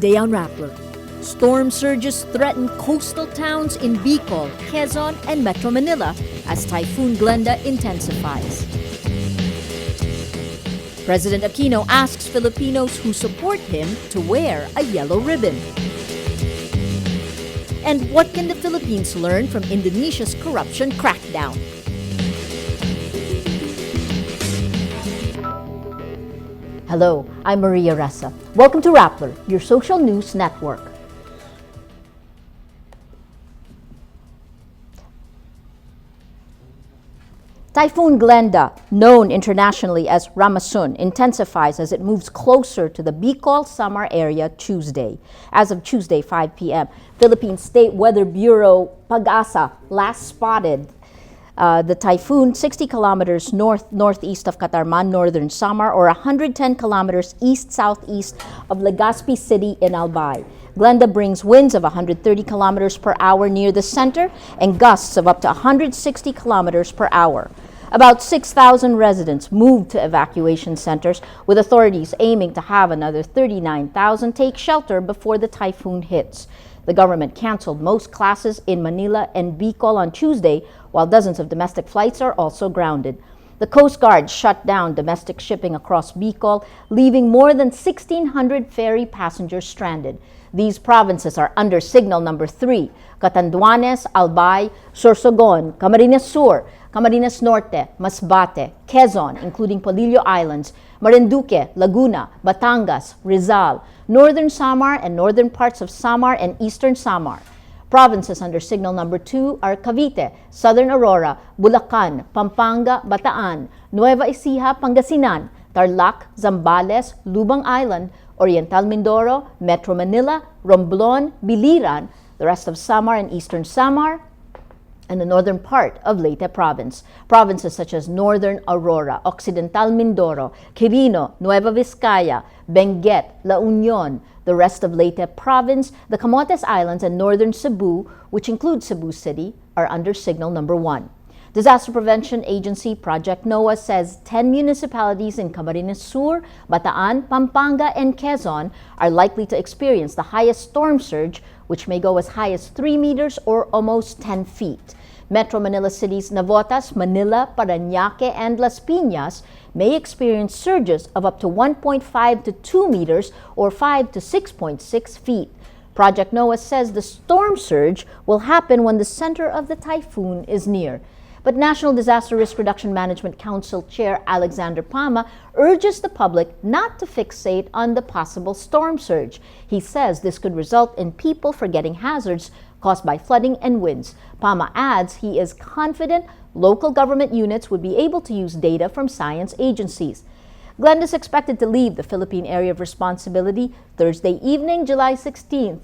Today on Rappler, storm surges threaten coastal towns in Bicol, Quezon and Metro Manila as Typhoon Glenda intensifies. President Aquino asks Filipinos who support him to wear a yellow ribbon. And what can the Philippines learn from Indonesia's corruption crackdown? Hello, I'm Maria Ressa. Welcome to Rappler, your social news network. Typhoon Glenda, known internationally as Rammasun, intensifies as it moves closer to the Bicol Samar area Tuesday. As of Tuesday, 5 p.m., Philippine State Weather Bureau PAGASA last spotted the typhoon 60 kilometers northeast of Catarman, northern Samar, or 110 kilometers east-southeast of Legazpi City in ALBAY. Glenda brings winds of 130 kilometers per hour near the center and gusts of up to 160 kilometers per hour. About 6,000 residents moved to evacuation centers, with authorities aiming to have another 39,000 take shelter before the typhoon hits. The government canceled most classes in Manila and Bicol on Tuesday, while dozens of domestic flights are also grounded. The Coast Guard shut down domestic shipping across Bicol, leaving more than 1,600 ferry passengers stranded. These provinces are under signal number 3: Catanduanes, Albay, Sorsogon, Camarines Sur, Camarines Norte, Masbate, Quezon, including Polillo Islands, Marinduque, Laguna, Batangas, Rizal, Northern Samar and northern parts of Samar and Eastern Samar. Provinces under signal number 2 are Cavite, Southern Aurora, Bulacan, Pampanga, Bataan, Nueva Ecija, Pangasinan, Tarlac, Zambales, Lubang Island, Oriental Mindoro, Metro Manila, Romblon, Biliran, the rest of Samar and Eastern Samar, and the northern part of Leyte Province. Provinces such as Northern Aurora, Occidental Mindoro, Quirino, Nueva Vizcaya, Benguet, La Union, the rest of Leyte Province, the Camotes Islands, and Northern Cebu, which includes Cebu City, are under signal number 1. Disaster Prevention Agency Project NOAA says 10 municipalities in Camarines Sur, Bataan, Pampanga, and Quezon are likely to experience the highest storm surge, which may go as high as 3 meters or almost 10 feet. Metro Manila cities Navotas, Manila, Parañaque, and Las Piñas may experience surges of up to 1.5 to 2 meters or 5 to 6.6 feet. Project NOAA says the storm surge will happen when the center of the typhoon is near. But National Disaster Risk Reduction Management Council Chair Alexander Pama urges the public not to fixate on the possible storm surge. He says this could result in people forgetting hazards caused by flooding and winds. Pama adds he is confident local government units would be able to use data from science agencies. Glenda is expected to leave the Philippine Area of Responsibility Thursday evening, July 16th,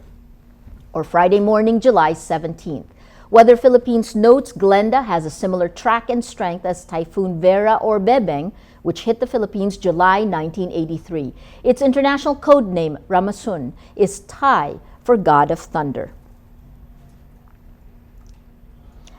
or Friday morning, July 17th. Weather Philippines notes Glenda has a similar track and strength as Typhoon Vera or Bebeng, which hit the Philippines July 1983. Its international code name, Rammasun, is Thai for God of Thunder.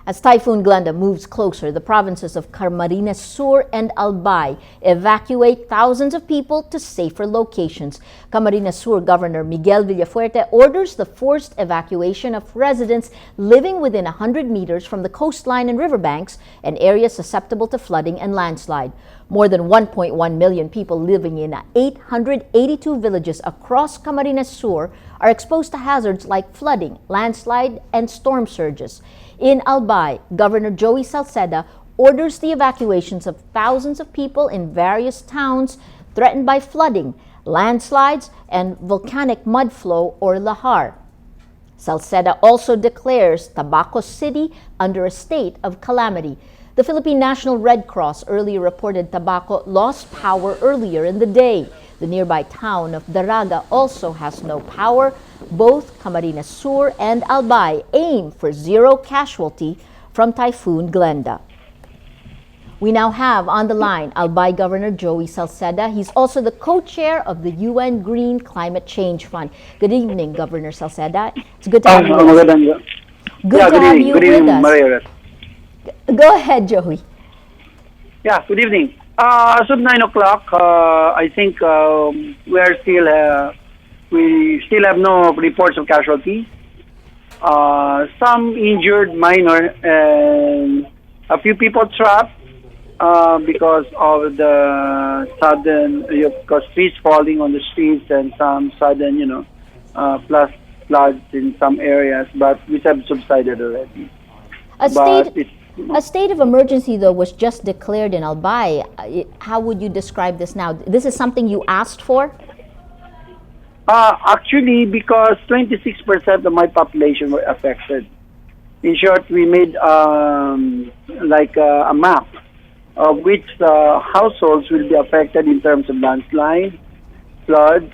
As Typhoon Glenda moves closer, the provinces of Camarines Sur and Albay evacuate thousands of people to safer locations. Camarines Sur Governor Miguel Villafuerte orders the forced evacuation of residents living within 100 meters from the coastline and riverbanks and areas susceptible to flooding and landslide. More than 1.1 million people living in 882 villages across Camarines Sur are exposed to hazards like flooding, landslide, and storm surges. In Albay, Governor Joey Salceda orders the evacuations of thousands of people in various towns threatened by flooding, landslides, and volcanic mudflow or lahar. Salceda also declares Tabaco City under a state of calamity. The Philippine National Red Cross earlier reported Tabaco lost power earlier in the day. The nearby town of Daraga also has no power. Both Camarines Sur and Albay aim for zero casualty from Typhoon Glenda. We now have on the line Albay Governor Joey Salceda. He's also the co-chair of the UN Green Climate Change Fund. Good evening, Governor Salceda. It's good to have you with us. Good to have you with us. Maria. Go ahead, Joey. Yeah, good evening. As of 9 o'clock, I think we are still We still have no reports of casualties. Some injured minor and a few people trapped because of the sudden, because trees falling on the streets and some sudden, floods in some areas, but we have subsided already. A state of emergency, though, was just declared in Albay. How would you describe this now? This is something you asked for? Actually, because 26% of my population were affected. In short, we made a map of which households will be affected in terms of landslide, floods,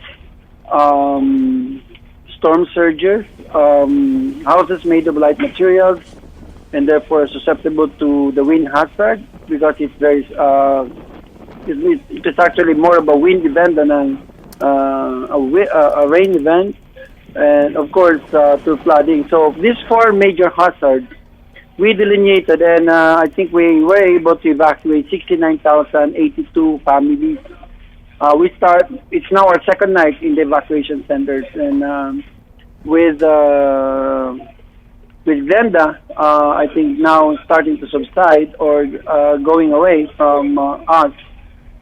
storm surges, houses made of light materials, and therefore susceptible to the wind hazard because it's very, it is actually more of a wind event than a rain event, and of course to flooding. So these four major hazards we delineated, and I think we were able to evacuate 69,082 families. It's now our second night in the evacuation centers, and with Glenda, I think now starting to subside or going away from us.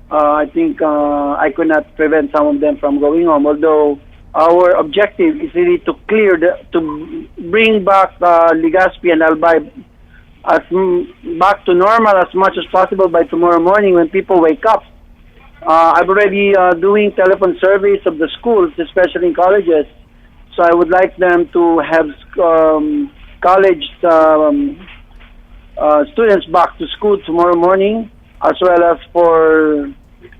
I think I could not prevent some of them from going home, although our objective is really to to bring back Legazpi and Albay back to normal as much as possible by tomorrow morning when people wake up. I'm already doing telephone surveys of the schools, especially in colleges. So I would like them to have college students back to school tomorrow morning, as well as for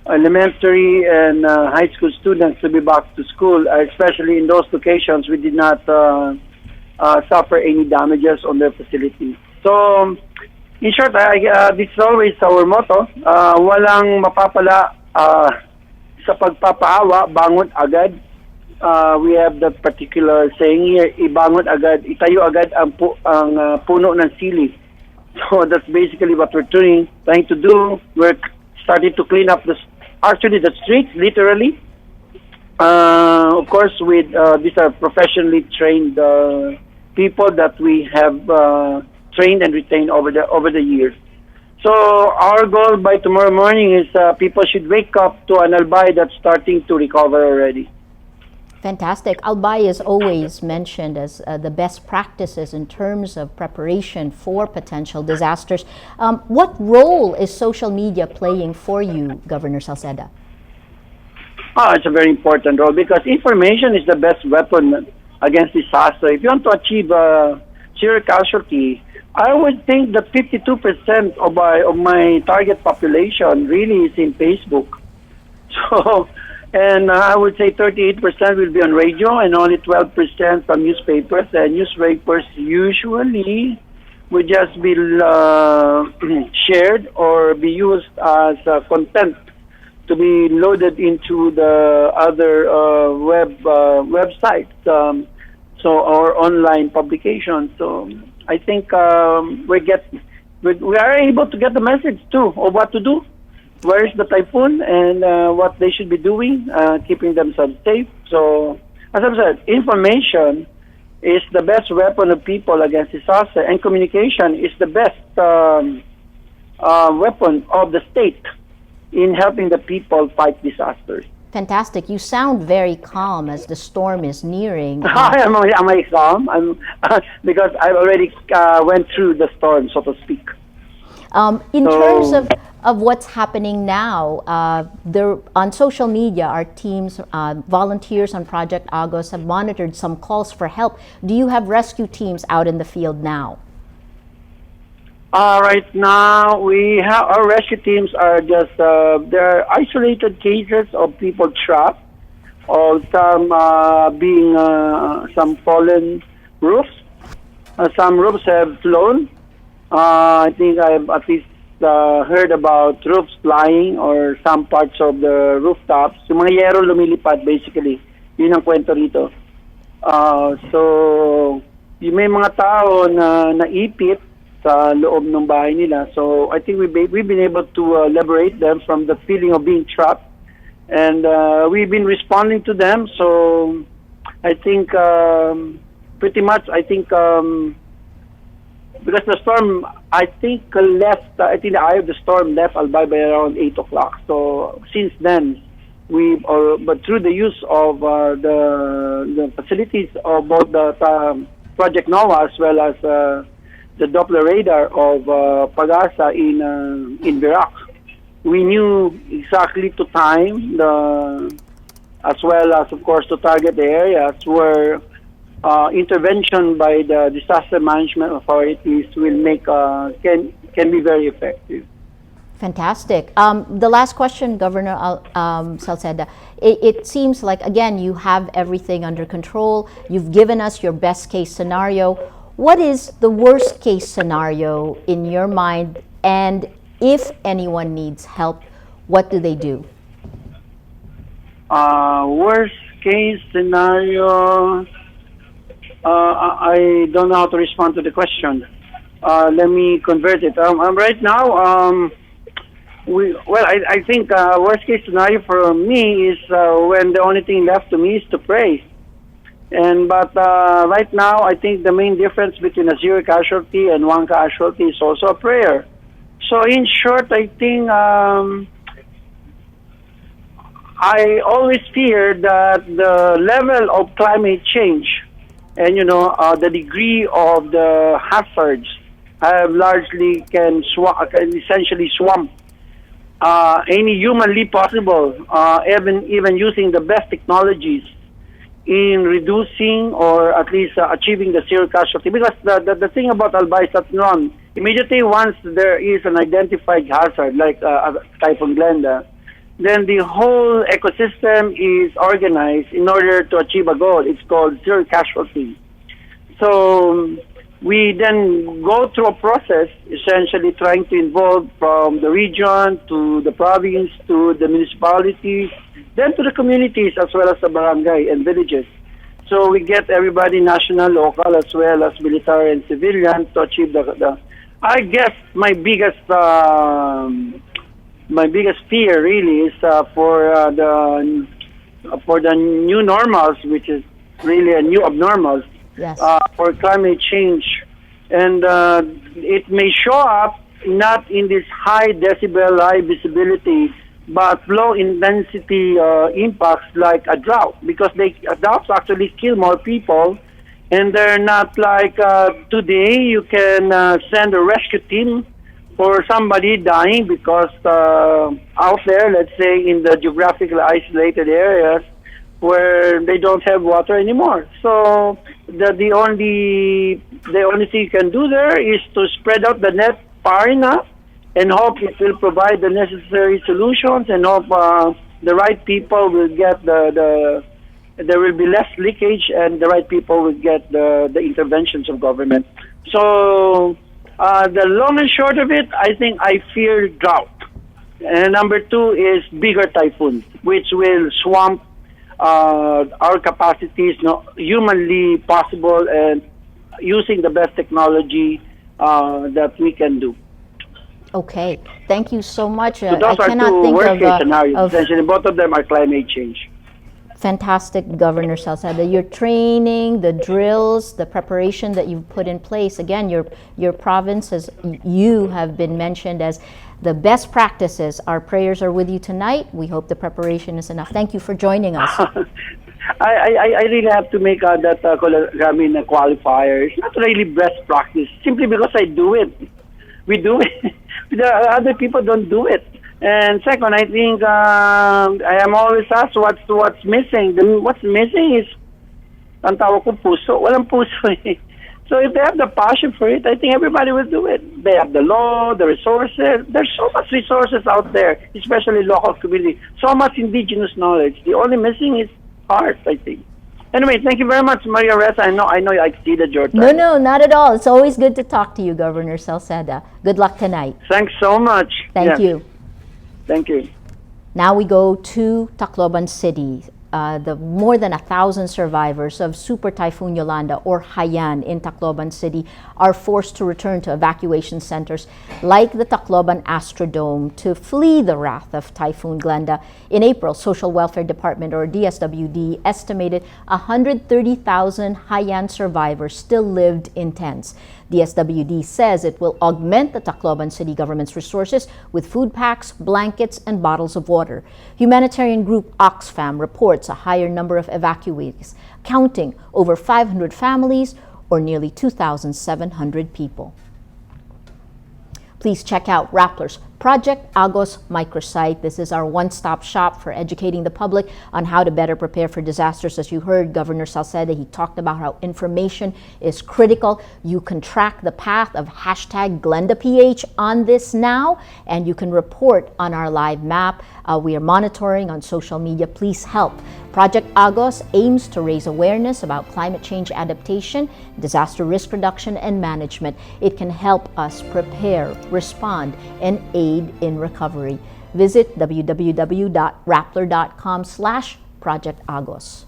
elementary and high school students to be back to school, especially in those locations we did not suffer any damages on their facilities. So, in short, this is always our motto. Walang mapapala sa pagpapaawa, bangon agad. We have that particular saying here, ibangon agad, itayo agad ang puno ng sili. So that's basically what we're trying to do. We're starting to clean up the streets, literally. Of course, with these are professionally trained people that we have trained and retained over the years. So our goal by tomorrow morning is people should wake up to an Albay that's starting to recover already. Fantastic. Albay is always mentioned as the best practices in terms of preparation for potential disasters. What role is social media playing for you, Governor Salceda? It's a very important role because information is the best weapon against disaster. If you want to achieve zero casualty, I would think that 52% of my target population really is in Facebook. So, and I would say 38% will be on radio and only 12% from newspapers. And newspapers usually would just be shared or be used as content to be loaded into the other websites, or online publications. So I think we are able to get the message too of what to do. Where is the typhoon and what they should be doing, keeping themselves safe. So, as I've said, information is the best weapon of people against disaster, and communication is the best weapon of the state in helping the people fight disasters. Fantastic. You sound very calm as the storm is nearing. Am I calm? Because I already went through the storm, so to speak. In terms of what's happening now, there on social media, our teams, volunteers on Project AOS have monitored some calls for help. Do you have rescue teams out in the field now? Right now, our rescue teams are just, there are isolated cases of people trapped, or some being, some fallen roofs. Some roofs have flown. I think I've at least heard about roofs flying or some parts of the rooftops. Yung mga yero lumilipad, basically. Yun ang kwento rito. So, may mga tao na naipit sa loob ng bahay nila. So, I think we've been able to liberate them from the feeling of being trapped And we've been responding to them. So I think pretty much, I think, because the storm, I think left, I think the eye of the storm left ALBAY by around 8 o'clock. So since then, but through the use of the facilities of both the Project NOAA as well as the Doppler radar of Pag-asa in Virac, we knew exactly to time as well as, of course, to target the areas where intervention by the disaster management authorities will make can be very effective. Fantastic. The last question, Governor Salceda. It seems like, again, you have everything under control. You've given us your best case scenario. What is the worst case scenario in your mind? And if anyone needs help, what do they do? Worst case scenario, I don't know how to respond to the question. Let me convert it. Right now, I think worst case scenario for me is when the only thing left to me is to pray. But right now, I think the main difference between a 0 casualty and 1 casualty is also a prayer. So in short, I think I always fear that the level of climate change and, the degree of the hazards have largely can essentially swamp any humanly possible, even using the best technologies in reducing or at least achieving the 0 casualty. Because the thing about ALBAY is that immediately once there is an identified hazard like Typhoon Glenda, then the whole ecosystem is organized in order to achieve a goal. It's called 0 casualty. So we then go through a process, essentially trying to involve from the region to the province to the municipalities, then to the communities as well as the barangay and villages. So we get everybody, national, local, as well as military and civilian, to achieve the I guess my biggest fear really is for the new normals, which is really a new abnormals. Yes. For climate change. And it may show up not in this high decibel, high visibility, but low intensity impacts like a drought, because droughts actually kill more people, and they're not like today you can send a rescue team for somebody dying because out there, let's say in the geographically isolated areas where they don't have water anymore. So the only thing you can do there is to spread out the net far enough and hope it will provide the necessary solutions, and hope the right people will get there will be less leakage and the right people will get the interventions of government. So the long and short of it, I think I fear drought. And number 2 is bigger typhoons, which will swamp our capacities, humanly possible, and using the best technology that we can do. Okay, thank you so much. So those I are cannot 2 think worst-case scenarios. of Essentially, both of them are climate change. Fantastic, Governor Salceda. Your training, the drills, the preparation that you've put in place. Again, your province, as you have been mentioned as the best practices. Our prayers are with you tonight. We hope the preparation is enough. Thank you for joining us. I really have to make that qualifier. It's not really best practice, simply because I do it. We do it. The other people don't do it. And second, I think I am always asked what's missing. What's missing is, ang tawag ko, puso. Walang puso eh. So if they have the passion for it, I think everybody will do it. They have the law, the resources. There's so much resources out there, especially local community. So much indigenous knowledge. The only missing is heart, I think. Anyway, thank you very much, Maria Ressa. I know I exceeded your time. No, not at all. It's always good to talk to you, Governor Salceda. Good luck tonight. Thanks so much. Thank you. Thank you. Now we go to Tacloban City. the more than 1,000 survivors of Super Typhoon Yolanda or Haiyan in Tacloban City are forced to return to evacuation centers like the Tacloban Astrodome to flee the wrath of Typhoon Glenda. In April, Social Welfare Department or DSWD estimated 130,000 Haiyan survivors still lived in tents. DSWD says it will augment the Tacloban City government's resources with food packs, blankets, and bottles of water. Humanitarian group Oxfam reports a higher number of evacuees, counting over 500 families or nearly 2,700 people. Please check out Rappler's Project AOS microsite. This is our one-stop shop for educating the public on how to better prepare for disasters. As you heard Governor Salceda, he talked about how information is critical. You can track the path of #GlendaPH on this now, and you can report on our live map. We are monitoring on social media. Please help. Project AOS aims to raise awareness about climate change adaptation, disaster risk reduction, and management. It can help us prepare, respond, and aid in recovery. Visit www.rappler.com/Project AOS.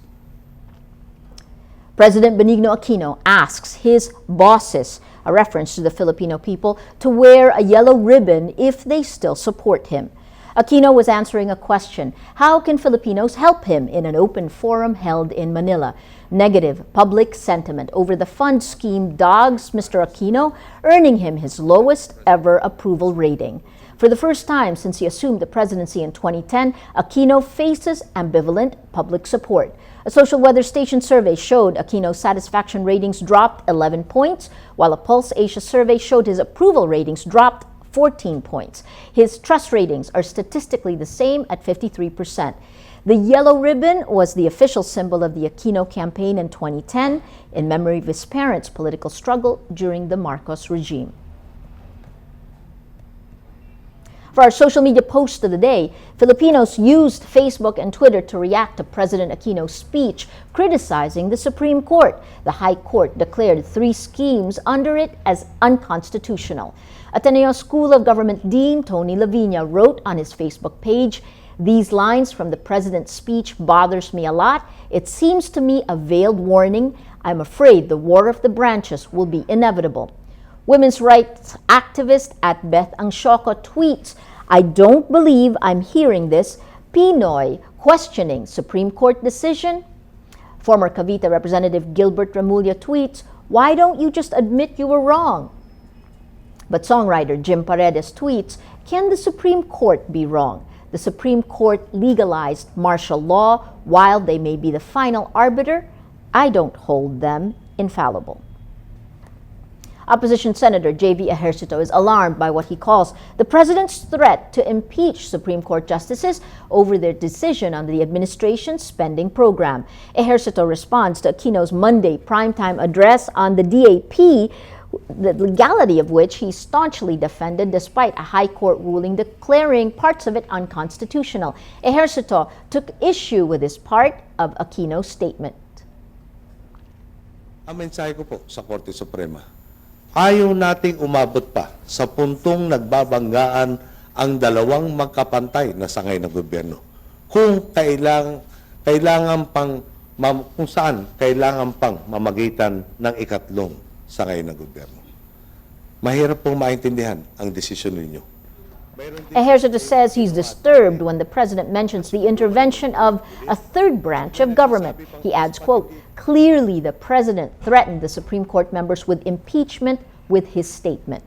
President Benigno Aquino asks his bosses, a reference to the Filipino people, to wear a yellow ribbon if they still support him. Aquino was answering a question: how can Filipinos help him, in an open forum held in Manila? Negative public sentiment over the fund scheme dogs Mr. Aquino, earning him his lowest ever approval rating. For the first time since he assumed the presidency in 2010, Aquino faces ambivalent public support. A social weather station survey showed Aquino's satisfaction ratings dropped 11 points, while a Pulse Asia survey showed his approval ratings dropped 14 points. His trust ratings are statistically the same at 53%. The yellow ribbon was the official symbol of the Aquino campaign in 2010 in memory of his parents' political struggle during the Marcos regime. For our social media post of the day, Filipinos used Facebook and Twitter to react to President Aquino's speech criticizing the Supreme Court. The High Court declared 3 schemes under it as unconstitutional. Ateneo School of Government Dean Tony Lavinia wrote on his Facebook page, "These lines from the president's speech bothers me a lot. It seems to me a veiled warning. I'm afraid the war of the branches will be inevitable." Women's rights activist at Beth Angshoko tweets, "I don't believe I'm hearing this. Pinoy questioning Supreme Court decision." Former Cavite Representative Gilbert Remulla tweets, "Why don't you just admit you were wrong?" But songwriter Jim Paredes tweets, "Can the Supreme Court be wrong? The Supreme Court legalized martial law. While they may be the final arbiter, I don't hold them infallible." Opposition Senator J.V. Ejercito is alarmed by what he calls the president's threat to impeach Supreme Court justices over their decision on the administration's spending program. Ejercito responds to Aquino's Monday primetime address on the DAP, the legality of which he staunchly defended despite a high court ruling declaring parts of it unconstitutional. Ejercito took issue with this part of Aquino's statement. Ang mensahe ko po sa Korte Suprema, ayaw nating umabot pa sa puntong nagbabanggaan ang dalawang magkapantay na sangay ng gobyerno. Kung saan kailangan pang mamagitan ng ikatlong sangay ng gobyerno. Mahirap pong maintindihan ang desisyon ninyo. Ejercito says he's disturbed when the president mentions the intervention of a third branch of government. He adds, quote, "Clearly the president threatened the Supreme Court members with impeachment with his statement."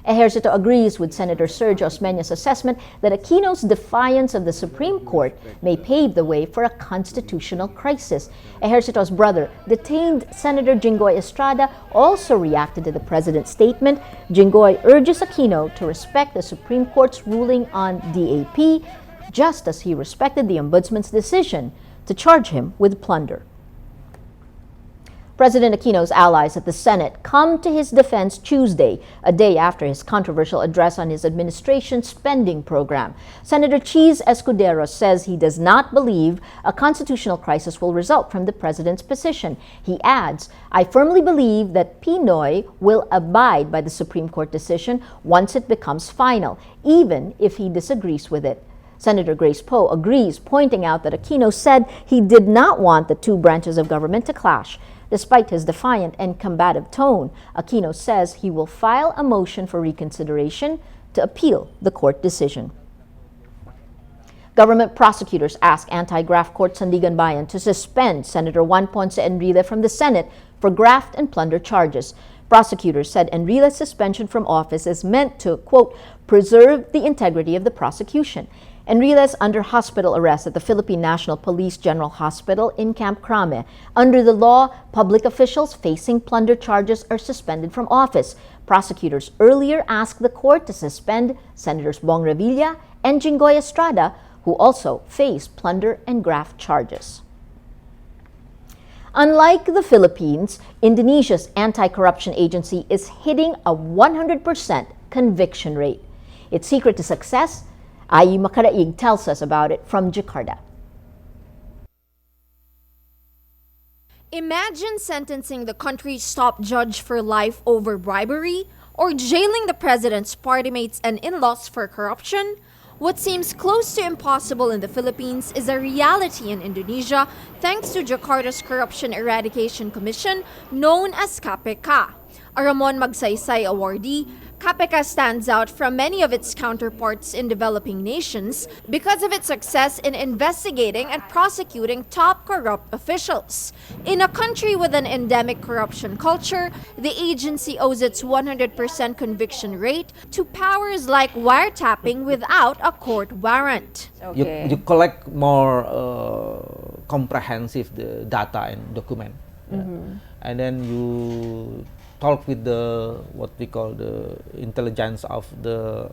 Ejercito agrees with Senator Sergio Osmeña's assessment that Aquino's defiance of the Supreme Court may pave the way for a constitutional crisis. Ejercito's brother, detained Senator JINGGOY Estrada, also reacted to the president's statement. JINGGOY urges Aquino to respect the Supreme Court's ruling on DAP, just as he respected the Ombudsman's decision to charge him with plunder. President Aquino's allies at the Senate come to his defense Tuesday, a day after his controversial address on his administration's spending program. Senator Cheese Escudero says he does not believe a constitutional crisis will result from the president's position. He adds, "I firmly believe that Pinoy will abide by the Supreme Court decision once it becomes final, even if he disagrees with it." Senator Grace Poe agrees, pointing out that Aquinos said he did not want the two branches of government to clash. Despite his defiant and combative tone, Aquinos says he will file a motion for reconsideration to appeal the court decision. Government prosecutors ask Antigraft Court Sandigan Bayan to suspend Senator Juan Ponce Enrile from the Senate for graft and plunder charges. Prosecutors said Enrile's suspension from office is meant to, quote, preserve the integrity of the prosecution. Enrile is under hospital arrest at the Philippine National Police General Hospital in Camp Crame. Under the law, public officials facing plunder charges are suspended from office. Prosecutors earlier asked the court to suspend Senators Bong Revilla and JINGGOY Estrada, who also face plunder and graft charges. Unlike the Philippines, Indonesia's anti-corruption agency is hitting a 100% conviction rate. Its secret to success? Ai Makaraig tells us about it from Jakarta. Imagine sentencing the country's top judge for life over bribery, or jailing the president's party mates and in-laws for corruption. What seems close to impossible in the Philippines is a reality in Indonesia thanks to Jakarta's Corruption Eradication Commission, known as KPK. A Ramon Magsaysay awardee, KPK stands out from many of its counterparts in developing nations because of its success in investigating and prosecuting top corrupt officials. In a country with an endemic corruption culture, the agency owes its 100% conviction rate to powers like wiretapping without a court warrant. Okay. You collect more comprehensive the data and document, and then you talk with the what we call the intelligence of the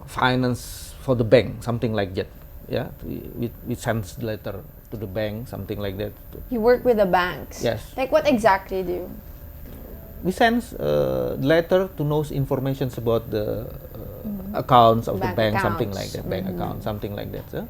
finance for the bank, something like that. Yeah, we send letter to the bank, something like that. You work with the banks. Yes. Like what exactly do? We send letter to know information about the accounts of Bank the bank, accounts. something like that. Bank account, something like that.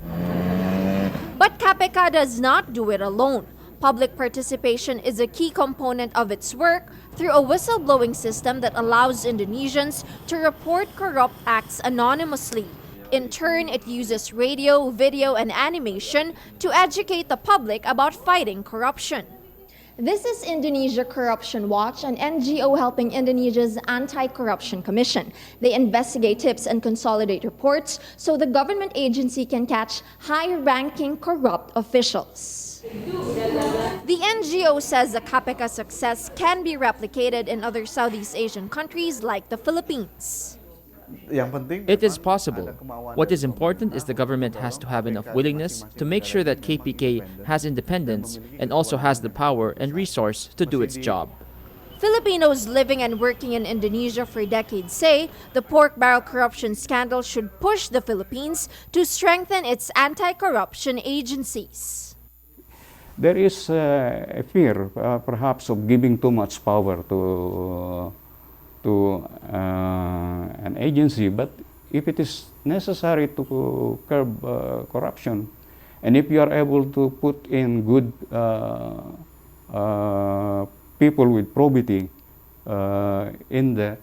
But KPK does not do it alone. Public participation is a key component of its work through a whistleblowing system that allows Indonesians to report corrupt acts anonymously. In turn, it uses radio, video, and animation to educate the public about fighting corruption. This is Indonesia Corruption Watch, an NGO helping Indonesia's Anti-Corruption Commission. They investigate tips and consolidate reports so the government agency can catch high-ranking corrupt officials. The NGO says the KPK success can be replicated in other Southeast Asian countries like the Philippines. It is possible. What is important is the government has to have enough willingness to make sure that KPK has independence and also has the power and resource to do its job. Filipinos living and working in Indonesia for decades say the pork barrel corruption scandal should push the Philippines to strengthen its anti-corruption agencies. There is a fear, perhaps, of giving too much power to an agency, but if it is necessary to curb corruption, and if you are able to put in good people with probity in there,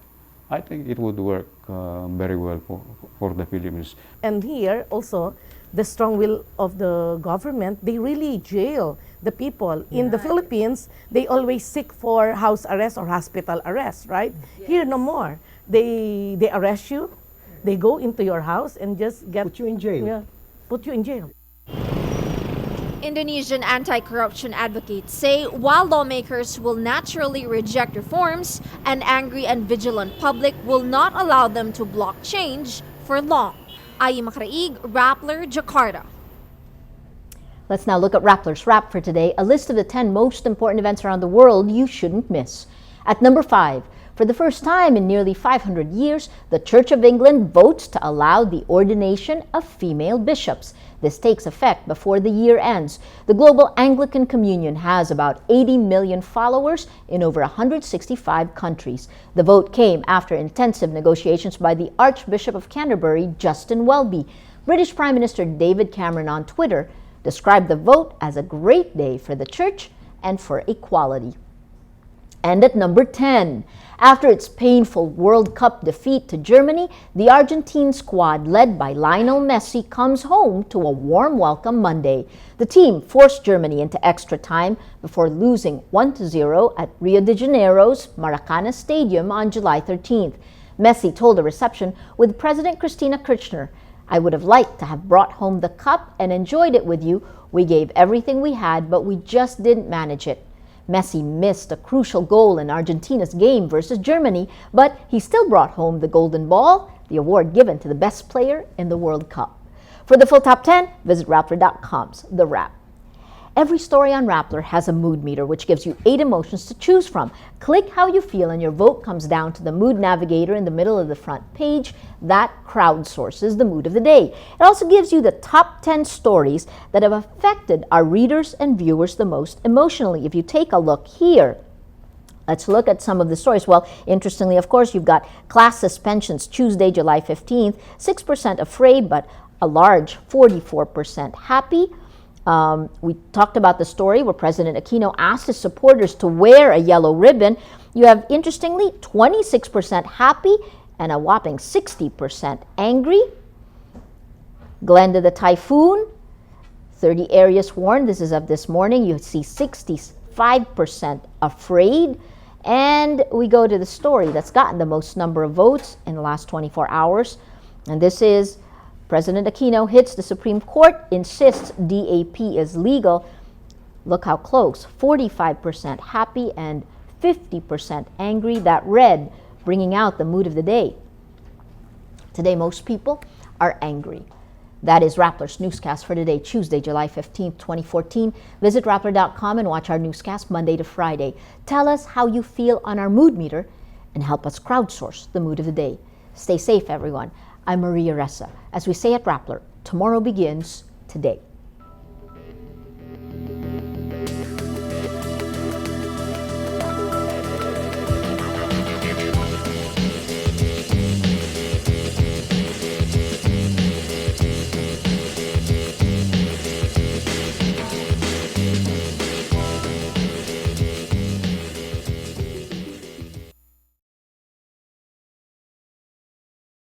I think it would work very well for the Philippines. And here also, the strong will of the government, they really jail the people. In the Philippines, they always seek for house arrest or hospital arrest, right? Here, no more. They arrest you, they go into your house and just put you in jail. Yeah, put you in jail. Indonesian anti-corruption advocates say while lawmakers will naturally reject reforms, an angry and vigilant public will not allow them to block change for long. Ai Makaraig, Rappler, Jakarta. Let's now look at Rappler's Wrap for today, a list of the 10 most important events around the world you shouldn't miss. At number 5, for the first time in nearly 500 years, the Church of England votes to allow the ordination of female bishops. This takes effect before the year ends. The global Anglican Communion has about 80 million followers in over 165 countries. The vote came after intensive negotiations by the Archbishop of Canterbury, Justin Welby. British Prime Minister David Cameron on Twitter described the vote as a great day for the Church and for equality. And at number 10, after its painful World Cup defeat to Germany, the Argentine squad led by Lionel Messi comes home to a warm welcome Monday. The team forced Germany into extra time before losing 1-0 at Rio de Janeiro's Maracana Stadium on July 13th. Messi told a reception with President Cristina Kirchner, "I would have liked to have brought home the cup and enjoyed it with you. We gave everything we had, but we just didn't manage it." Messi missed a crucial goal in Argentina's game versus Germany, but he still brought home the Golden Ball, the award given to the best player in the World Cup. For the full top 10, visit Rappler.com's The Wrap. Every story on Rappler has a mood meter, which gives you 8 emotions to choose from. Click how you feel and your vote comes down to the mood navigator in the middle of the front page. That crowdsources the mood of the day. It also gives you the top 10 stories that have affected our readers and viewers the most emotionally. If you take a look here, let's look at some of the stories. Well, interestingly, of course, you've got class suspensions Tuesday, July 15th, 6% afraid, but a large 44% happy. We talked about the story where President Aquino asked his supporters to wear a yellow ribbon. You have, interestingly, 26% happy and a whopping 60% angry. Glenda the typhoon, 30 areas warned. This is of this morning. You see 65% afraid. And we go to the story that's gotten the most number of votes in the last 24 hours. And this is President Aquino hits the Supreme Court, insists DAP is legal. Look how close, 45% happy and 50% angry. That red bringing out the mood of the day. Today, most people are angry. That is Rappler's newscast for today, Tuesday, July 15th, 2014. Visit Rappler.com and watch our newscast Monday to Friday. Tell us how you feel on our mood meter and help us crowdsource the mood of the day. Stay safe, everyone. I'm Maria Ressa. As we say at Rappler, tomorrow begins today.